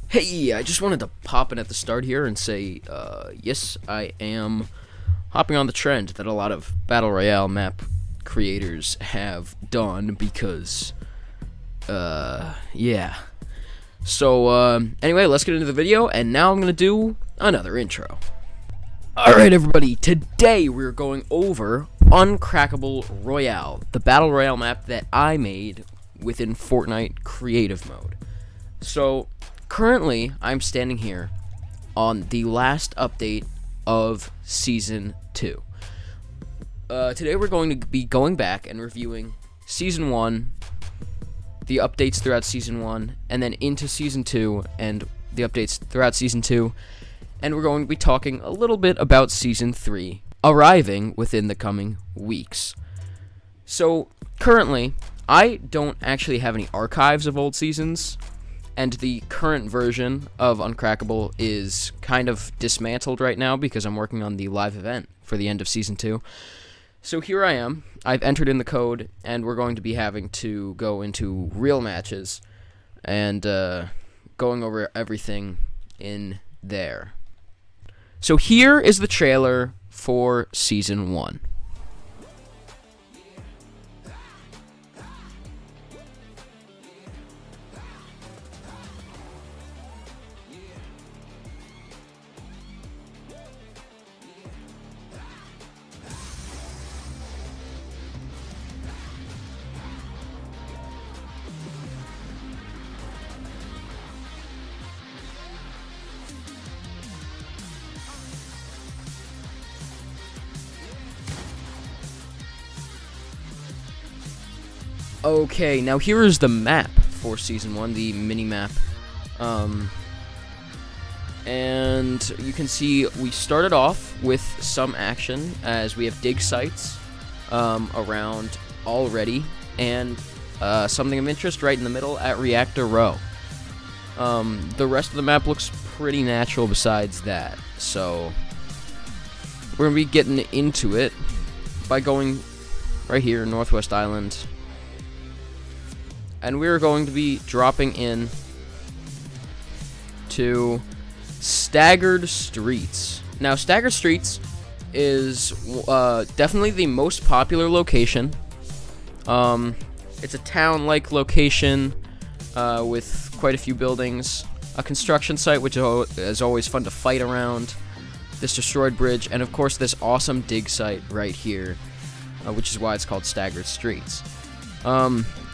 Hey, I just wanted to pop in at the start here and say, yes, I am hopping on the trend that a lot of Battle Royale map creators have done because, yeah. So, anyway, let's get into the video, and now I'm gonna do another intro. Alright, everybody, today we're going over Uncrackable Royale, the Battle Royale map that I made within Fortnite creative mode. So, currently, I'm standing here on the last update of Season 2. Today we're going to be going back and reviewing Season 1, the updates throughout Season 1, and then into Season 2, and the updates throughout Season 2, and we're going to be talking a little bit about Season 3, arriving within the coming weeks. So, currently, I don't actually have any archives of old seasons, and the current version of Uncrackable is kind of dismantled right now because I'm working on the live event for the end of Season 2. So here I am. I've entered in the code, and we're going to be having to go into real matches and going over everything in there. So here is the trailer for Season 1. Okay, now here is the map for Season 1, the mini-map. And you can see we started off with some action, as we have dig sites around already, and something of interest right in the middle at Reactor Row. The rest of the map looks pretty natural besides that, so we're going to be getting into it by going right here, Northwest Island. And we're going to be dropping in to Staggered Streets. Now, Staggered Streets is definitely the most popular location. It's a town-like location with quite a few buildings, a construction site, which is always fun to fight around, this destroyed bridge, and of course this awesome dig site right here, which is why it's called Staggered Streets.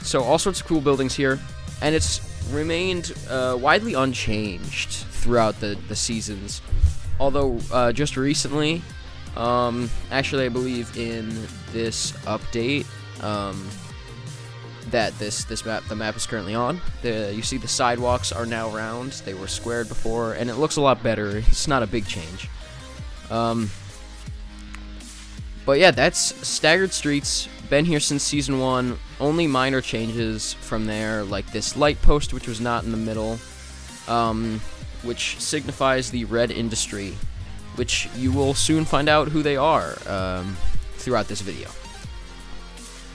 So all sorts of cool buildings here, and it's remained widely unchanged throughout the seasons. Although just recently, actually I believe in this update that the map is currently on. You see the sidewalks are now round. They were squared before, and it looks a lot better. It's not a big change. But yeah, that's Staggered Streets. Been here since Season 1. Only minor changes from there, like this light post, which was not in the middle, which signifies the red industry, which you will soon find out who they are throughout this video.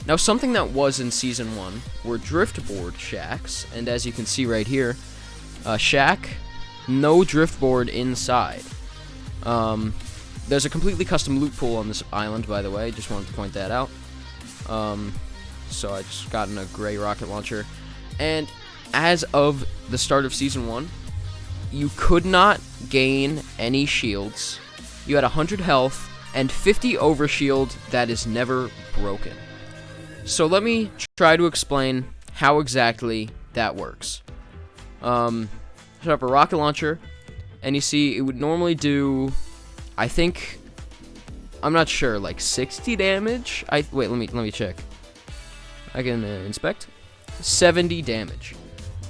Now, something that was in Season 1 were driftboard shacks, and as you can see right here, shack, no driftboard inside. There's a completely custom loot pool on this island, by the way, just wanted to point that out. So I just gotten a gray rocket launcher, and as of the start of Season 1, you could not gain any shields. You had 100 health and 50 overshield that is never broken. So let me try to explain how exactly that works. Set up a rocket launcher, and you see it would normally do, I think, I'm not sure, like 60 damage? Wait, let me check. I can inspect. 70 damage.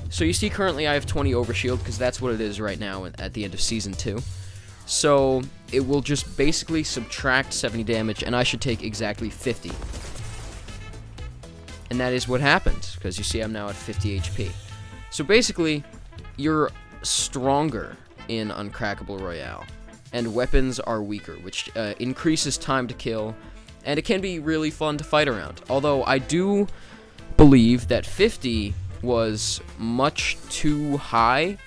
So you see currently I have 20 overshield because that's what it is right now at the end of Season 2. So it will just basically subtract 70 damage, and I should take exactly 50. And that is what happened, because you see I'm now at 50 HP. So basically, you're stronger in Uncrackable Royale, and weapons are weaker, which increases time to kill, and it can be really fun to fight around. Although I do believe that 50 was much too high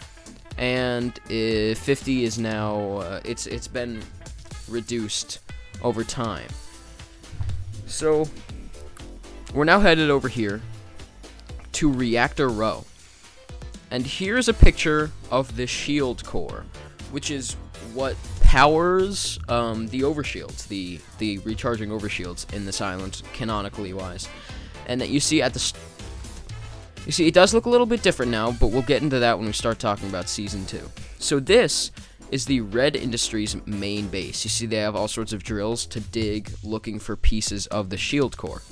and 50 is now it's been reduced over time. So we're now headed over here to Reactor Row, and here's a picture of the shield core, which is what powers the overshields, the recharging overshields in this island, canonically wise. And that you see at the you see, it does look a little bit different now, but we'll get into that when we start talking about Season 2. So this is the Red Industries main base. You see they have all sorts of drills to dig, looking for pieces of the shield core.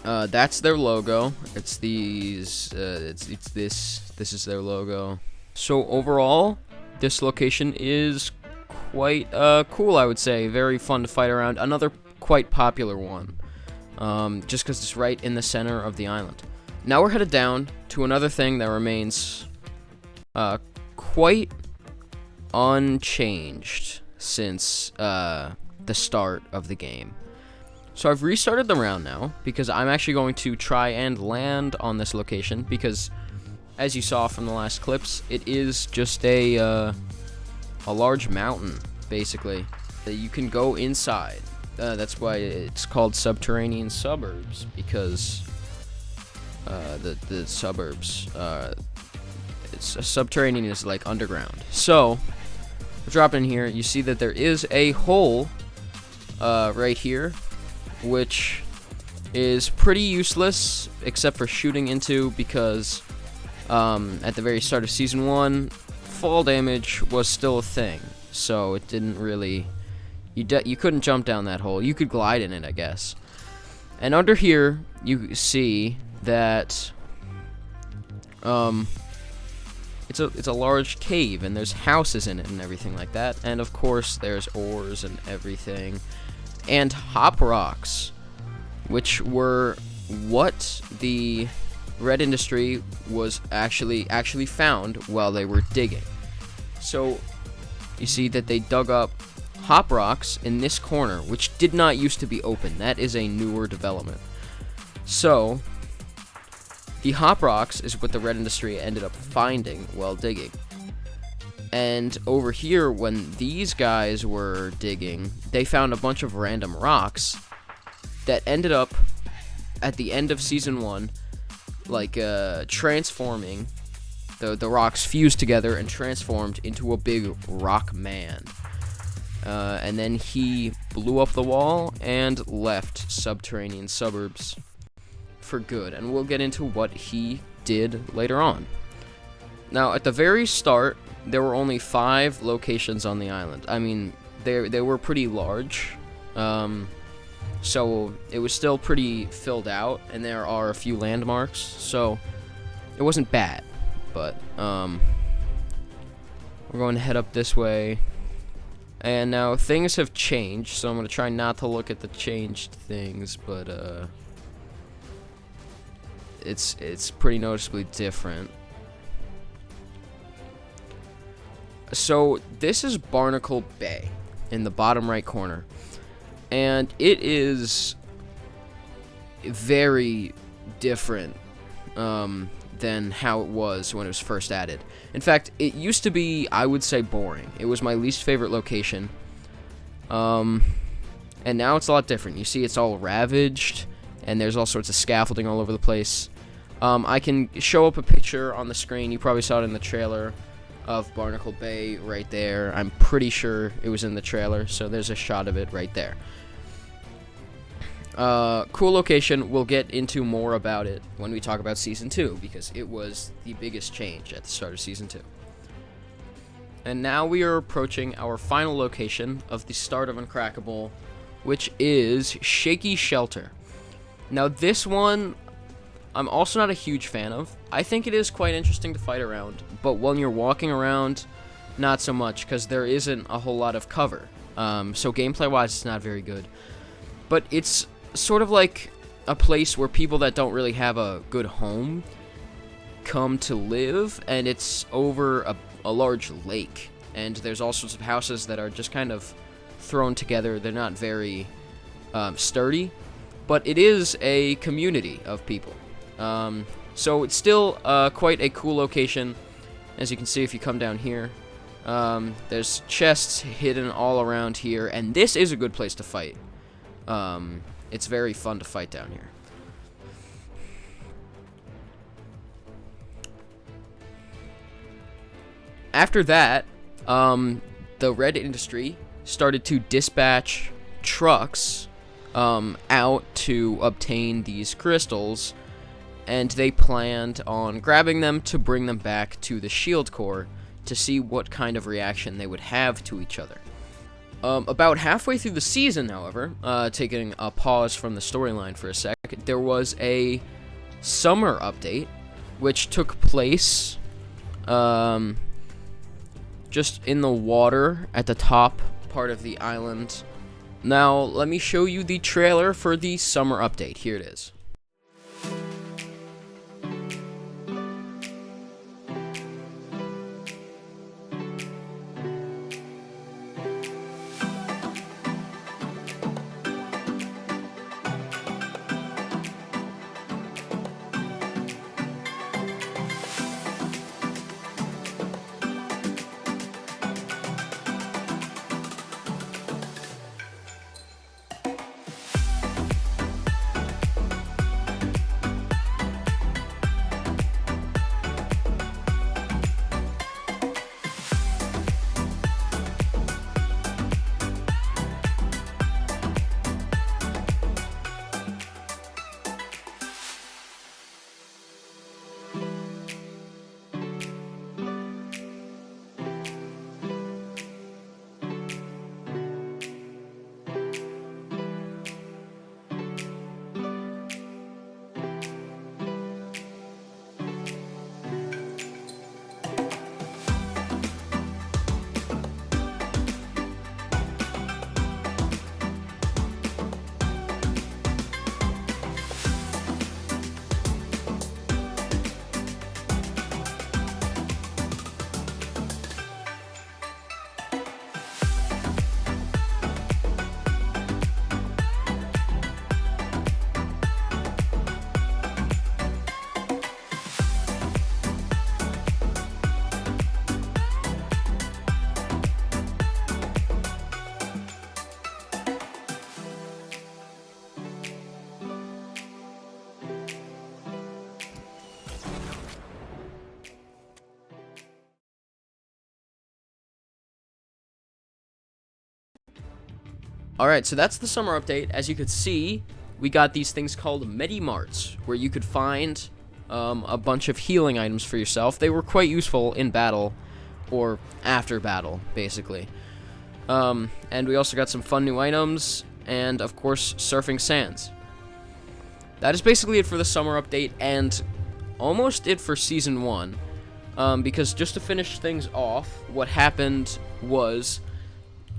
That's their logo. It's these, it's this is their logo. So overall, this location is quite cool, I would say. Very fun to fight around. Another quite popular one. Just because it's right in the center of the island. Now we're headed down to another thing that remains quite unchanged since the start of the game. So I've restarted the round now because I'm actually going to try and land on this location because, as you saw from the last clips, it is just a large mountain, basically, that you can go inside. That's why it's called subterranean suburbs, because the suburbs, subterranean is like underground. So we're dropping in here. You see that there is a hole right here, which is pretty useless except for shooting into, because at the very start of Season 1, fall damage was still a thing, so it didn't really... You couldn't jump down that hole. You could glide in it, I guess. And under here, you see that it's a large cave, and there's houses in it and everything like that. And of course, there's ores and everything, and hop rocks, which were what the Red Industry was actually found while they were digging. So you see that they dug up hop rocks in this corner, which did not used to be open. That is a newer development. So the hop rocks is what the Red Industry ended up finding while digging. And over here, when these guys were digging, they found a bunch of random rocks that ended up at the end of Season 1 like transforming. The rocks fused together and transformed into a big rock man. And then he blew up the wall and left subterranean suburbs for good. And we'll get into what he did later on. Now, at the very start, there were only 5 locations on the island. I mean, they were pretty large. So it was still pretty filled out, and there are a few landmarks. So it wasn't bad. But we're going to head up this way. And now things have changed, so I'm going to try not to look at the changed things, but it's pretty noticeably different. So this is Barnacle Bay in the bottom right corner, and it is very different than how it was when it was first added. In fact, it used to be, I would say, boring. It was my least favorite location. And now it's a lot different. You see, it's all ravaged, and there's all sorts of scaffolding all over the place. I can show up a picture on the screen. You probably saw it in the trailer of Barnacle Bay right there. I'm pretty sure it was in the trailer, so there's a shot of it right there. Cool location. We'll get into more about it when we talk about Season 2, because it was the biggest change at the start of Season 2. And now we are approaching our final location of the start of Uncrackable, which is Shaky Shelter. Now this one, I'm also not a huge fan of. I think it is quite interesting to fight around, but when you're walking around, not so much, because there isn't a whole lot of cover. So gameplay-wise, it's not very good. But it's sort of like a place where people that don't really have a good home come to live, and it's over a large lake, and there's all sorts of houses that are just kind of thrown together. They're not very sturdy, but it is a community of people. So it's still quite a cool location. As you can see if you come down here, there's chests hidden all around here, and this is a good place to fight. It's very fun to fight down here. After that, the Red Industry started to dispatch trucks out to obtain these crystals, and they planned on grabbing them to bring them back to the Shield Corps to see what kind of reaction they would have to each other. About halfway through the season, however, taking a pause from the storyline for a sec, there was a summer update, which took place just in the water at the top part of the island. Now, let me show you the trailer for the summer update. Here it is. Alright, so that's the summer update. As you could see, we got these things called Medi-Marts, where you could find a bunch of healing items for yourself. They were quite useful in battle, or after battle, basically. And we also got some fun new items, and of course, surfing sands. That is basically it for the summer update, and almost it for Season 1. Because just to finish things off, what happened was,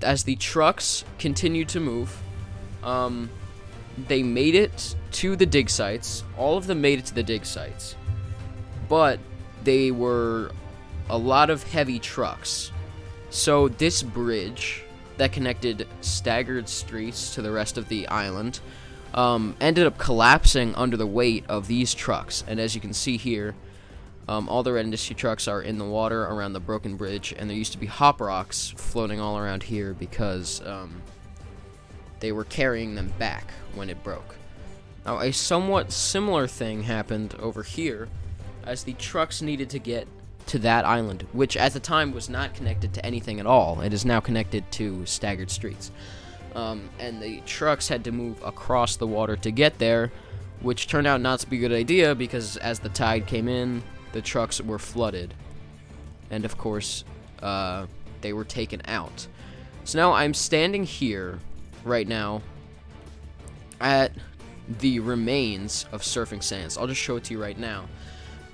as the trucks continued to move, they made it to the dig sites. All of them made it to the dig sites. But they were a lot of heavy trucks. So this bridge that connected Staggered Streets to the rest of the island ended up collapsing under the weight of these trucks. And as you can see here, all the Red Industry trucks are in the water around the broken bridge, and there used to be hop rocks floating all around here because they were carrying them back when it broke. Now, a somewhat similar thing happened over here as the trucks needed to get to that island, which at the time was not connected to anything at all. It is now connected to Staggered Streets. And the trucks had to move across the water to get there, which turned out not to be a good idea because as the tide came in, the trucks were flooded, and of course, they were taken out. So now I'm standing here right now at the remains of surfing sands. I'll just show it to you right now.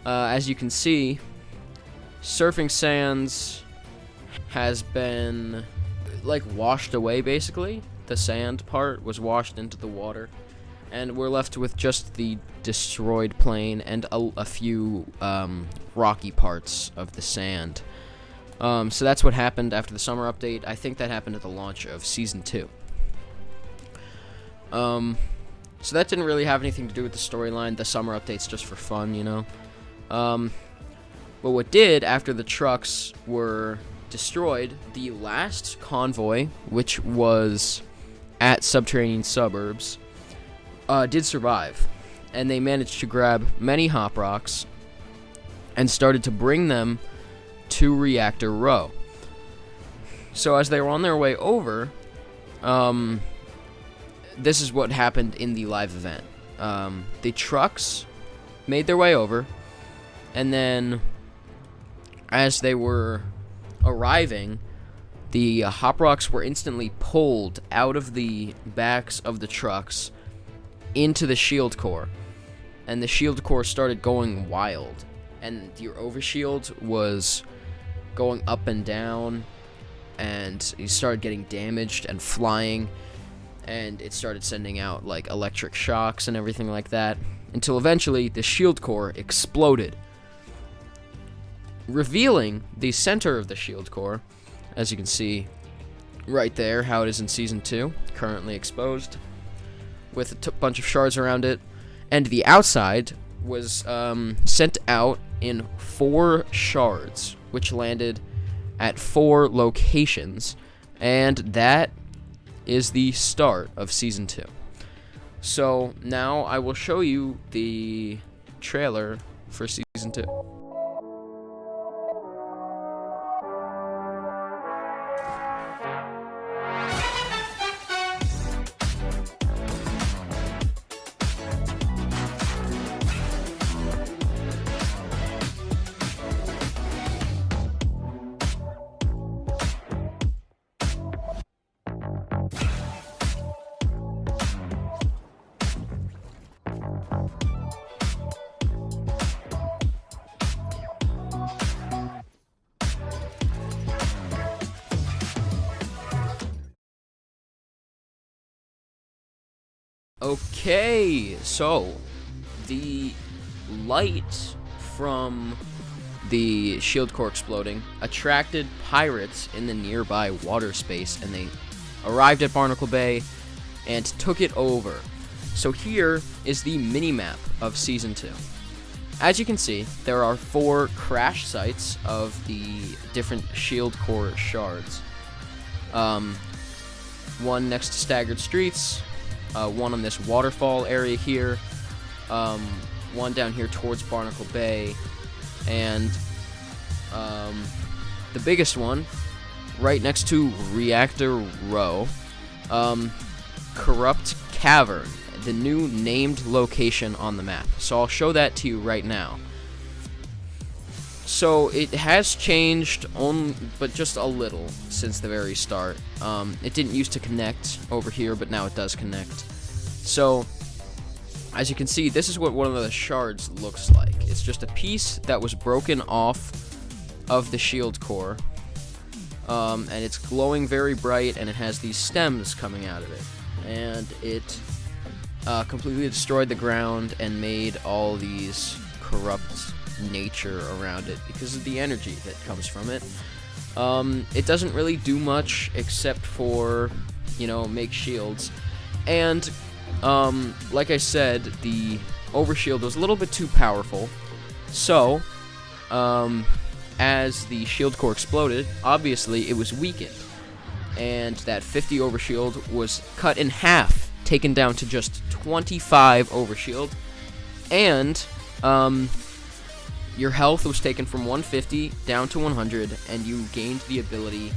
As you can see, surfing sands has been like washed away, basically. The sand part was washed into the water, and we're left with just the destroyed plane and a few rocky parts of the sand. So that's what happened after the summer update. I think that happened at the launch of Season 2. So that didn't really have anything to do with the storyline. The summer update's just for fun, you know. But what did, after the trucks were destroyed, the last convoy, which was at subterranean suburbs, did survive. And they managed to grab many hop rocks and started to bring them to Reactor Row. So as they were on their way over, this is what happened in the live event. The trucks made their way over, and then as they were arriving, the hop rocks were instantly pulled out of the backs of the trucks into the shield core, and the shield core started going wild, and your overshield was going up and down, and you started getting damaged and flying, and it started sending out like electric shocks and everything like that, until eventually the shield core exploded, revealing the center of the shield core, as you can see right there, how it is in Season 2, currently exposed, with a bunch of shards around it, and the outside was sent out in 4 shards, which landed at 4 locations, and that is the start of Season 2. So now I will show you the trailer for Season 2. Okay, so the light from the shield core exploding attracted pirates in the nearby water space, and they arrived at Barnacle Bay and took it over. So here is the mini-map of Season 2. As you can see, there are 4 crash sites of the different shield core shards. One next to Staggered Streets, one on this waterfall area here, one down here towards Barnacle Bay, and the biggest one right next to Reactor Row, Corrupt Cavern, the new named location on the map. So I'll show that to you right now. So it has changed, but just a little since the very start. It didn't used to connect over here, but now it does connect. So, as you can see, this is what one of the shards looks like. It's just a piece that was broken off of the shield core, and it's glowing very bright, and it has these stems coming out of it. And it completely destroyed the ground and made all these corrupt nature around it because of the energy that comes from it. It doesn't really do much except for, make shields. And, like I said, the overshield was a little bit too powerful. So, as the shield core exploded, obviously it was weakened. And that 50 overshield was cut in half, taken down to just 25 overshield. And, your health was taken from 150 down to 100, and you gained the ability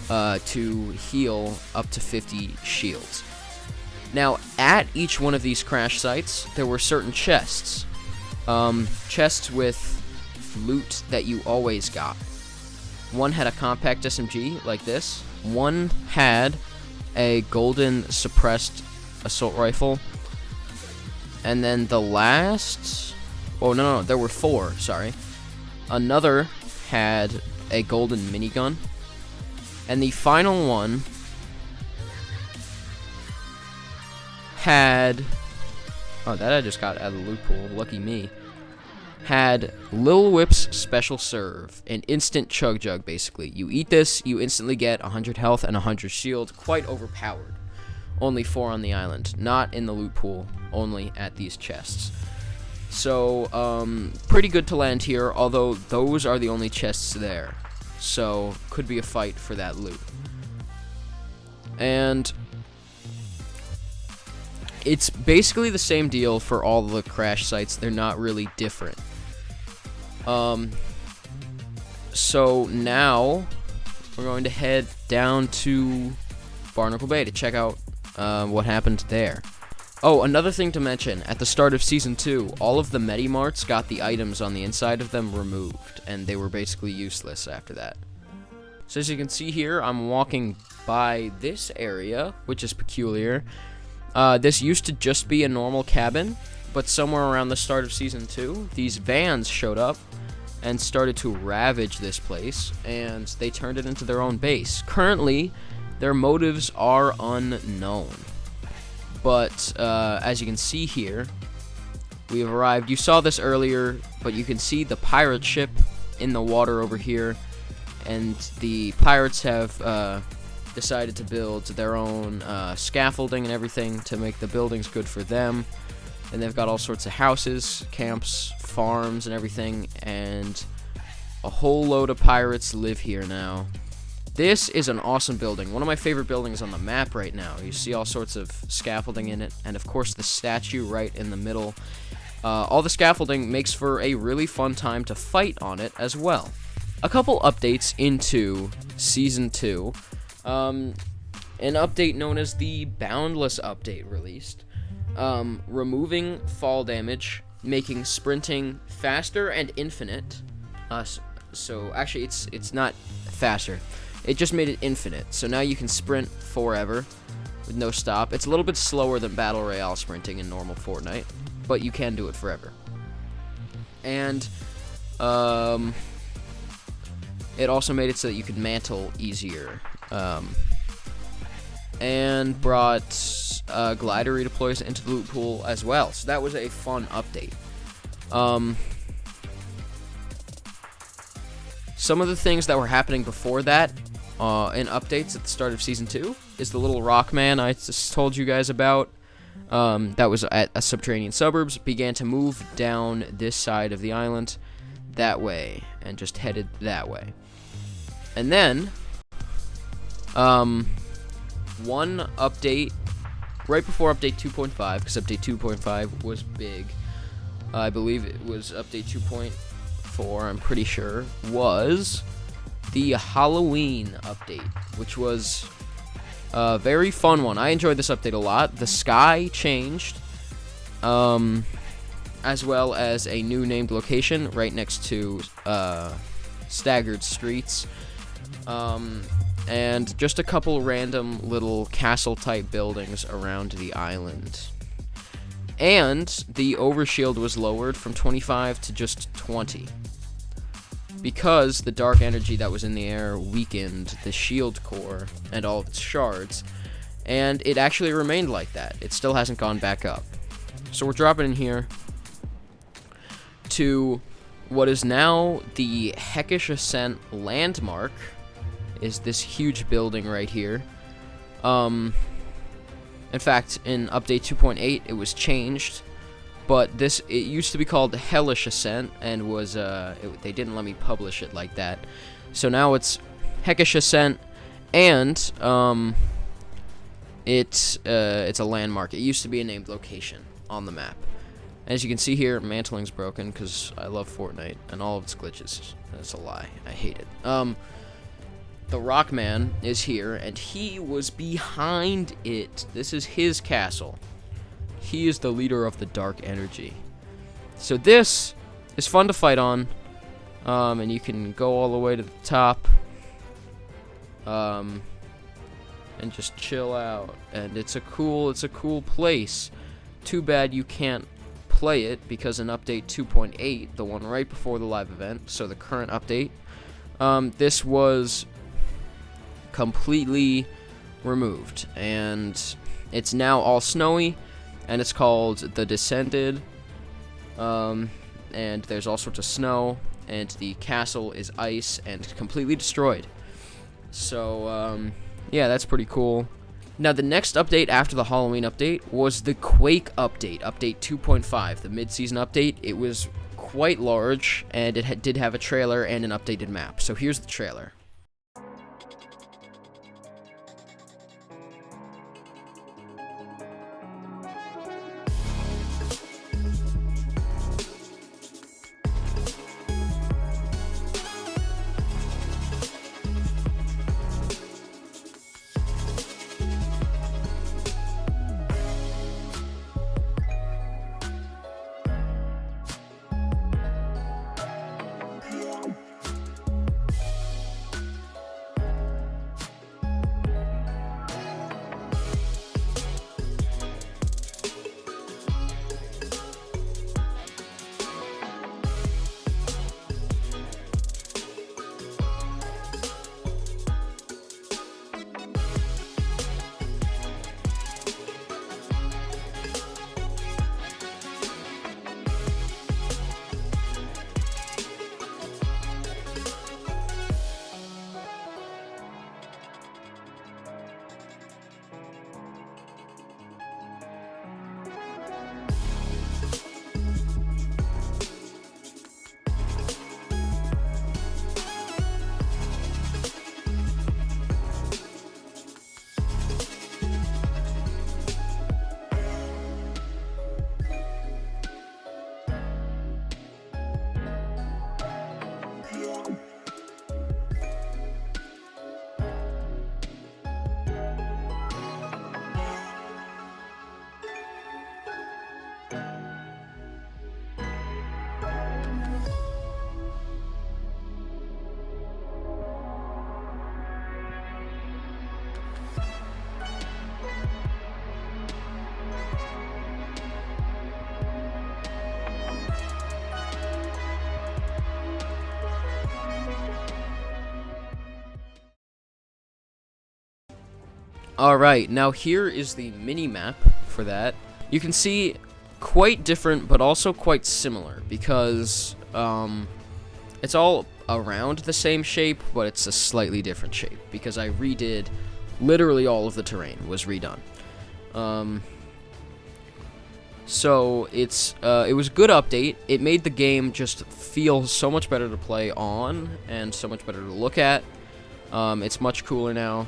to heal up to 50 shields. Now, at each one of these crash sites, there were certain chests. Chests with loot that you always got. One had a compact SMG, like this. One had a golden suppressed assault rifle. And then the last... Oh, no, there were 4, sorry. Another had a golden minigun. And the final one had... Oh, that I just got out of the loot pool. Lucky me. Had Lil Whip's Special Serve. An instant chug jug, basically. You eat this, you instantly get 100 health and 100 shield. Quite overpowered. Only 4 on the island. Not in the loot pool. Only at these chests. So, pretty good to land here, although those are the only chests there. So, could be a fight for that loot. And it's basically the same deal for all the crash sites. They're not really different. So now we're going to head down to Barnacle Bay to check out what happened there. Oh, another thing to mention, at the start of Season 2, all of the Medimarts got the items on the inside of them removed, and they were basically useless after that. So as you can see here, I'm walking by this area, which is peculiar. This used to just be a normal cabin, but somewhere around the start of Season 2, these vans showed up and started to ravage this place, and they turned it into their own base. Currently, their motives are unknown. But, as you can see here, we have arrived. You saw this earlier, but you can see the pirate ship in the water over here, and the pirates have decided to build their own scaffolding and everything to make the buildings good for them. And they've got all sorts of houses, camps, farms, and everything, and a whole load of pirates live here now. This is an awesome building, one of my favorite buildings on the map right now. You see all sorts of scaffolding in it, and of course the statue right in the middle. All the scaffolding makes for a really fun time to fight on it as well. A couple updates into Season 2. An update known as the Boundless update released. Removing fall damage, making sprinting faster and infinite. So actually it's not faster. It just made it infinite. So now you can sprint forever with no stop. It's a little bit slower than Battle Royale sprinting in normal Fortnite, but you can do it forever. And it also made it so that you could mantle easier. And brought glider redeploys into the loot pool as well. So that was a fun update. Some of the things that were happening before that in updates at the start of Season 2 is the little rock man I just told you guys about. That was at a subterranean suburbs, began to move down this side of the island that way and just headed that way. And then one update right before update 2.5, because update 2.5 was big. I believe it was update 2.4, I'm pretty sure, was the Halloween update, which was a very fun one. I enjoyed this update a lot. The sky changed, as well as a new named location right next to Staggered Streets, and just a couple random little castle-type buildings around the island. And the overshield was lowered from 25 to just 20. Because the dark energy that was in the air weakened the shield core and all of its shards, and it actually remained like that. It still hasn't gone back up. So we're dropping in here to what is now the Heckish Ascent landmark, is this huge building right here. In fact, in update 2.8, it was changed. But it used to be called Hellish Ascent, and was they didn't let me publish it like that. So now it's Heckish Ascent, and it's a landmark. It used to be a named location on the map. As you can see here, mantling's broken because I love Fortnite and all of its glitches. That's a lie. I hate it. The Rockman is here, and he was behind it. This is his castle. He is the leader of the dark energy. So this is fun to fight on, and you can go all the way to the top, and just chill out. And it's a cool place. Too bad you can't play it because in update 2.8, the one right before the live event, so the current update, this was completely removed, and it's now all snowy. And it's called The Descended, and there's all sorts of snow, and the castle is ice and completely destroyed. So, yeah, that's pretty cool. Now, the next update after the Halloween update was the Quake update, update 2.5, the mid-season update. It was quite large, and it did have a trailer and an updated map. So here's the trailer. Alright, now here is the mini-map for that. You can see quite different, but also quite similar, because it's all around the same shape, but it's a slightly different shape, because I redid literally all of the terrain was redone. So it was a good update. It made the game just feel so much better to play on, and so much better to look at. It's much cooler now.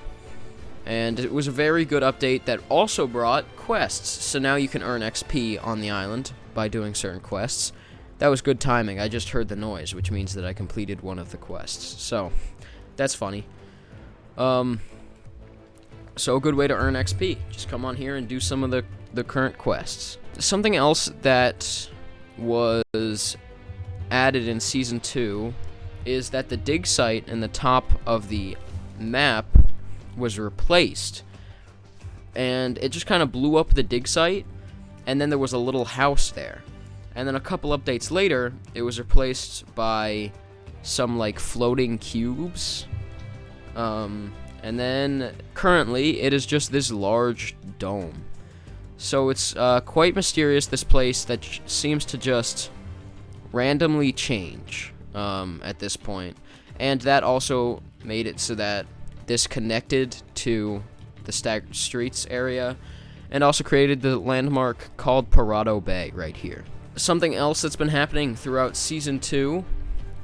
And it was a very good update that also brought quests. So now you can earn XP on the island by doing certain quests. That was good timing. I just heard the noise, which means that I completed one of the quests. So, that's funny. So a good way to earn XP. Just come on here and do some of the current quests. Something else that was added in Season 2 is that the dig site in the top of the map was replaced, and it just kind of blew up the dig site, and then there was a little house there, and then a couple updates later it was replaced by some like floating cubes, and then currently it is just this large dome. So it's quite mysterious, this place that seems to just randomly change at this point, and that also made it so that this connected to the Staggered Streets area, and also created the landmark called Parado Bay right here. Something else that's been happening throughout Season 2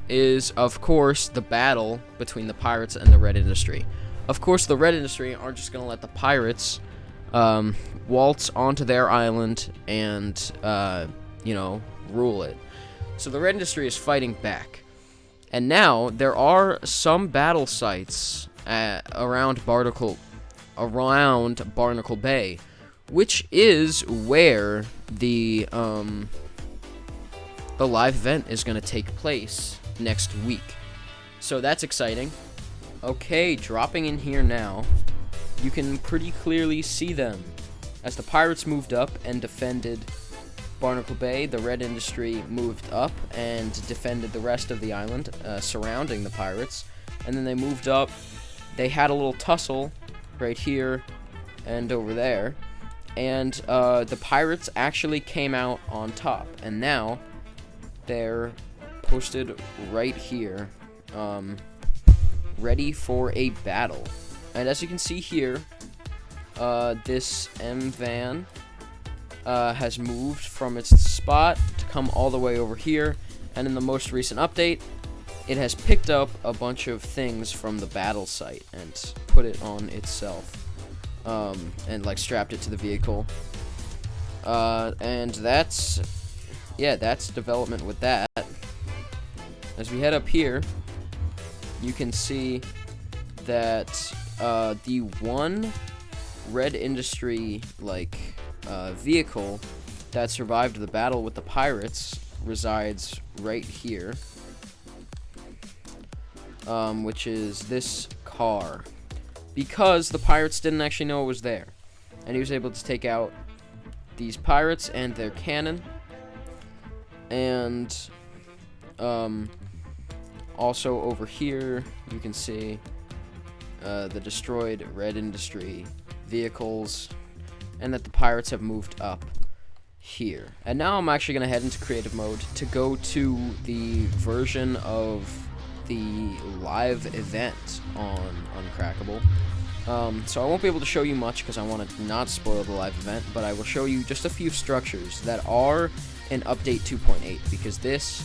is, of course, the battle between the pirates and the Red Industry. Of course, the Red Industry aren't just going to let the pirates waltz onto their island and, rule it. So the Red Industry is fighting back. And now, there are some battle sites around Barnacle Bay, which is where the live event is going to take place next week. So that's exciting. Okay, dropping in here now, you can pretty clearly see them. As the pirates moved up and defended Barnacle Bay, the Red Industry moved up and defended the rest of the island surrounding the pirates. And then they moved up. They had a little tussle right here and over there, and the pirates actually came out on top, and now they're posted right here, ready for a battle. And as you can see here, this M van has moved from its spot to come all the way over here, and in the most recent update, it has picked up a bunch of things from the battle site and put it on itself, and like strapped it to the vehicle. And that's development with that. As we head up here, you can see that the one Red Industry vehicle that survived the battle with the pirates resides right here, which is this car, because the pirates didn't actually know it was there, and he was able to take out these pirates and their cannon, and also over here you can see the destroyed Red Industry vehicles, and that the pirates have moved up here. And now I'm actually going to head into creative mode to go to the version of the live event on Uncrackable. So I won't be able to show you much because I want to not spoil the live event, but I will show you just a few structures that are in update 2.8, because this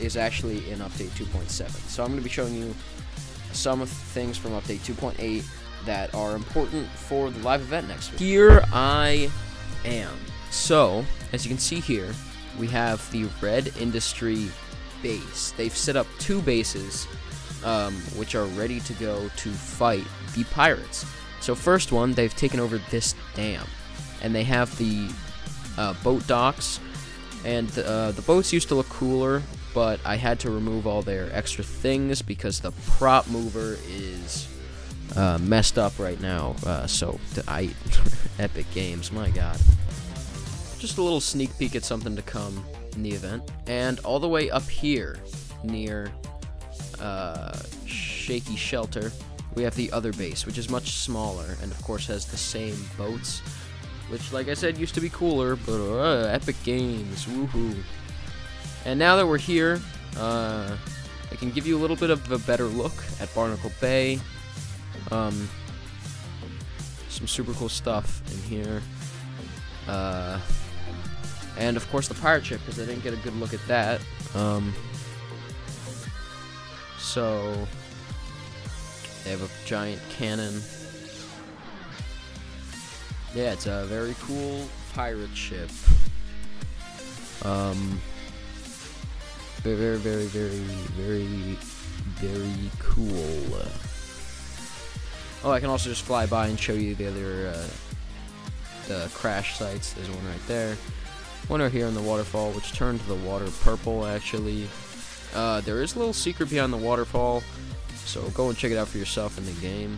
is actually in update 2.7. So I'm going to be showing you some of the things from update 2.8 that are important for the live event next week. Here I am. So, as you can see here, we have the Red Industry base. They've set up 2 bases, which are ready to go to fight the pirates. So first one, they've taken over this dam, and they have the boat docks, and the boats used to look cooler, but I had to remove all their extra things because the prop mover is messed up right now. Epic Games, my god. Just a little sneak peek at something to come in the event. And all the way up here near Shaky Shelter, we have the other base, which is much smaller and of course has the same boats, which, like I said, used to be cooler, but Epic Games, woohoo. And now that we're here, I can give you a little bit of a better look at Barnacle Bay. Some super cool stuff in here. And of course the pirate ship, because I didn't get a good look at that. So they have a giant cannon. Yeah, it's a very cool pirate ship. Very, very, very, very, very cool. Oh, I can also just fly by and show you the other the crash sites. There's one right there. One right here on the waterfall, which turned the water purple, actually. There is a little secret behind the waterfall, so go and check it out for yourself in the game.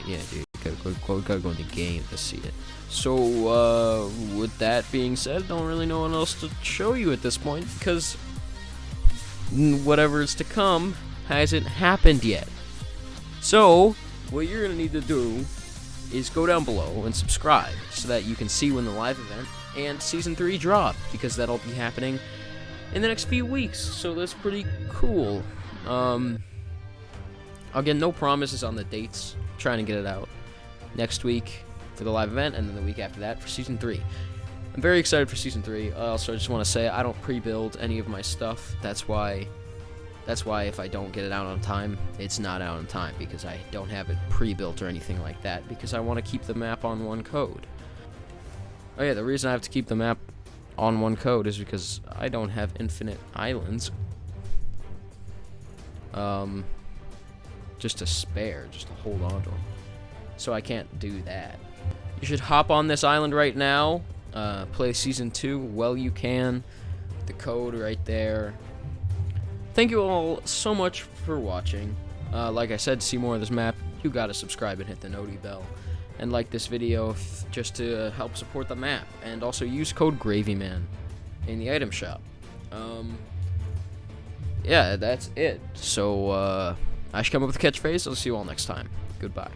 Yeah, dude, gotta go in the game to see it. So, with that being said, don't really know what else to show you at this point, because whatever is to come hasn't happened yet. So, what you're gonna need to do is go down below and subscribe so that you can see when the live event and Season 3 drop, because that'll be happening in the next few weeks, so that's pretty cool. Again, no promises on the dates. I'm trying to get it out next week for the live event, and then the week after that for Season 3. I'm very excited for Season 3. Also, I just want to say I don't pre-build any of my stuff. That's why if I don't get it out on time, it's not out on time, because I don't have it pre-built or anything like that, because I want to keep the map on one code. Oh yeah, the reason I have to keep the map on one code is because I don't have infinite islands. Just to spare, just to hold on to them. So I can't do that. You should hop on this island right now, play Season 2 while you can. The code right there. Thank you all so much for watching. Like I said, to see more of this map, you gotta subscribe and hit the noti bell. And like this video just to help support the map. And also use code GravyMan in the item shop. Yeah, that's it. So, I should come up with a catchphrase. I'll see you all next time. Goodbye.